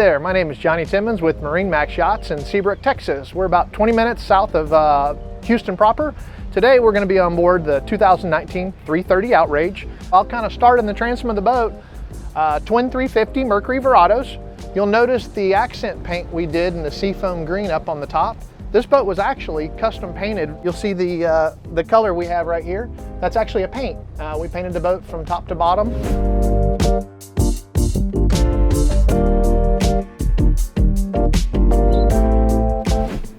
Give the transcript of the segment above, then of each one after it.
there, my name is Johnny Timmons with MarineMax Yachts in Seabrook, Texas. We're about 20 minutes south of Houston proper. Today we're going to be on board the 2019 330 Outrage. I'll kind of start in the transom of the boat. Twin 350 Mercury Verados. You'll notice the accent paint we did in the seafoam green up on the top. This boat was actually custom painted. You'll see the color we have right here. That's actually a paint. We painted the boat from top to bottom.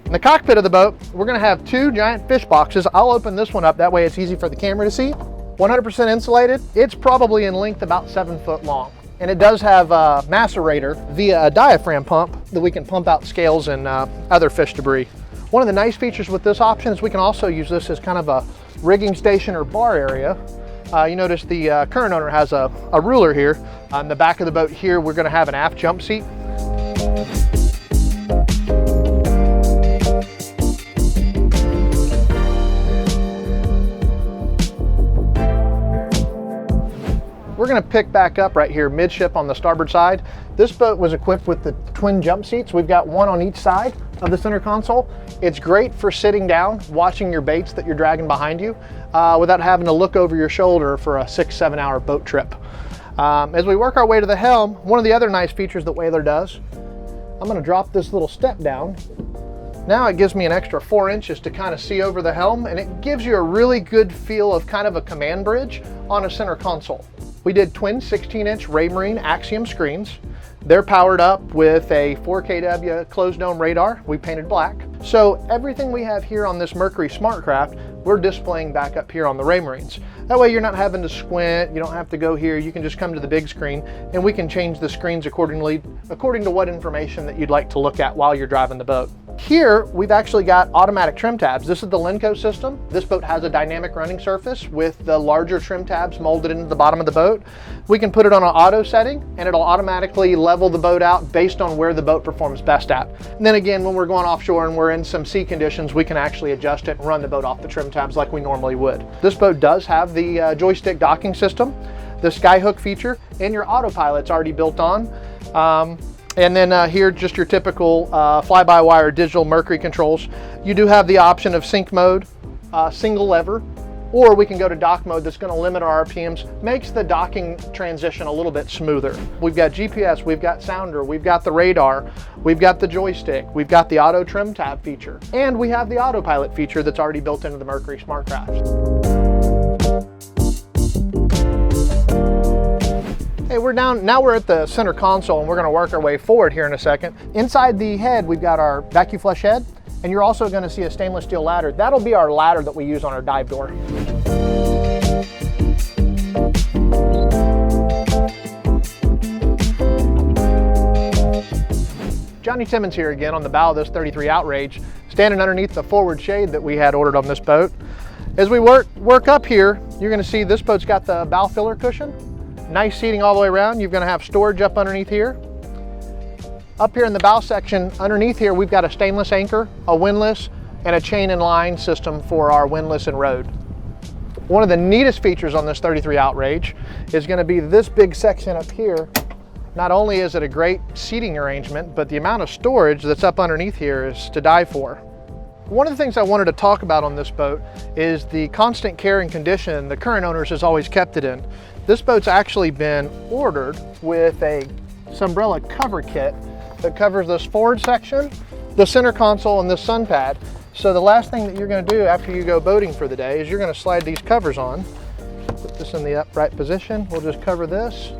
In the cockpit of the boat, we're going to have two giant fish boxes. I'll open this one up, that way it's easy for the camera to see. 100% insulated. It's probably in length about 7 foot long. And it does have a macerator via a diaphragm pump that we can pump out scales and other fish debris. One of the nice features with this option is we can also use this as kind of a rigging station or bar area. You notice the current owner has a ruler here. On the back of the boat here, we're going to have an aft jump seat. We're going to pick back up right here midship on the starboard side. This boat was equipped with the twin jump seats. We've got one on each side of the center console. It's great for sitting down, watching your baits that you're dragging behind you without having to look over your shoulder for a 6-7 hour boat trip. As we work our way to the helm, one of the other nice features that Whaler does, I'm going to drop this little step down. Now it gives me an extra 4 inches to kind of see over the helm, and it gives you a really good feel of kind of a command bridge on a center console. We did twin 16-inch Wray Marine Axiom screens. They're powered up with a 4kW closed dome radar. We painted black. So everything we have here on this Mercury Smartcraft, we're displaying back up here on the Wray Marines. That way you're not having to squint, you don't have to go here, you can just come to the big screen and we can change the screens according to what information that you'd like to look at while you're driving the boat. Here, we've actually got automatic trim tabs. This is the Lenco system. This boat has a dynamic running surface with the larger trim tabs molded into the bottom of the boat. We can put it on an auto setting and it'll automatically level the boat out based on where the boat performs best at. And then again, when we're going offshore and we're in some sea conditions, we can actually adjust it and run the boat off the trim tabs like we normally would. This boat does have the joystick docking system, the skyhook feature, and your autopilot's already built on. And then here, just your typical fly-by-wire digital Mercury controls. You do have the option of sync mode, single lever, or we can go to dock mode. That's going to limit our RPMs, makes the docking transition a little bit smoother. We've got GPS, we've got sounder, we've got the radar, we've got the joystick, we've got the auto trim tab feature, and we have the autopilot feature that's already built into the Mercury Smartcraft. Hey, now we're at the center console and we're going to work our way forward here in a second. Inside the head, we've got our vacuum flush head, and you're also going to see a stainless steel ladder. That'll be our ladder that we use on our dive door. Johnny Timmons here again on the bow of this 33 Outrage, standing underneath the forward shade that we had ordered on this boat. As we work up here, you're going to see this boat's got the bow filler cushion. Nice seating all the way around. You're going to have storage up underneath here. Up here in the bow section, underneath here, we've got a stainless anchor, a windlass, and a chain and line system for our windlass and rode. One of the neatest features on this 33 Outrage is going to be this big section up here. Not only is it a great seating arrangement, but the amount of storage that's up underneath here is to die for. One of the things I wanted to talk about on this boat is the constant care and condition the current owners has always kept it in. This boat's actually been ordered with a Sunbrella cover kit that covers this forward section, the center console, and this sun pad. So the last thing that you're going to do after you go boating for the day is you're going to slide these covers on. Put this in the upright position. We'll just cover this.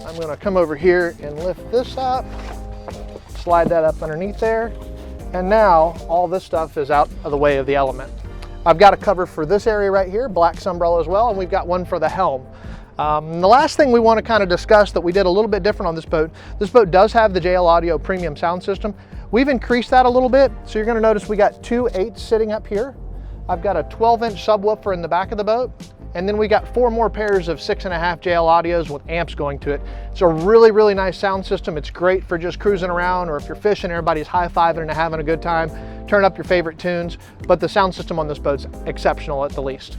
I'm going to come over here and lift this up, slide that up underneath there, and now all this stuff is out of the way of the element. I've got a cover for this area right here, black Sunbrella as well, and we've got one for the helm. The last thing we want to kind of discuss that we did a little bit different on this boat does have the JL Audio premium sound system. We've increased that a little bit, so you're going to notice we got 2 8s sitting up here. I've got a 12-inch subwoofer in the back of the boat, and then we got 4 more pairs of 6.5 JL Audios with amps going to it. It's a really, really nice sound system. It's great for just cruising around, or if you're fishing, everybody's high-fiving and having a good time. Turn up your favorite tunes, but the sound system on this boat's exceptional at the least.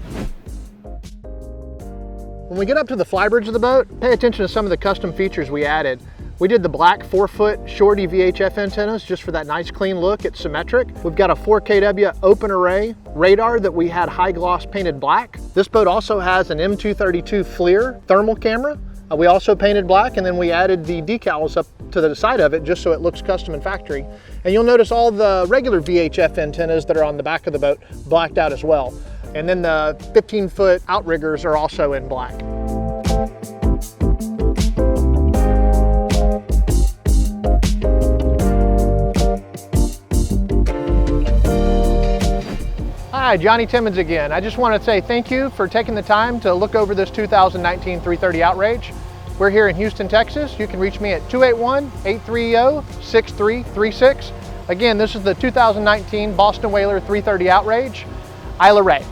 When we get up to the flybridge of the boat, pay attention to some of the custom features we added. We did the black 4-foot shorty VHF antennas just for that nice clean look. It's symmetric. We've got a 4kW open array radar that we had high gloss painted black. This boat also has an M232 FLIR thermal camera. We also painted black, and then we added the decals up to the side of it just so it looks custom and factory. And you'll notice all the regular VHF antennas that are on the back of the boat blacked out as well. And then the 15-foot outriggers are also in black. Hi, Johnny Timmons again. I just want to say thank you for taking the time to look over this 2019 330 Outrage. We're here in Houston, Texas. You can reach me at 281-830-6336. Again, this is the 2019 Boston Whaler 330 Outrage, Isla Wray.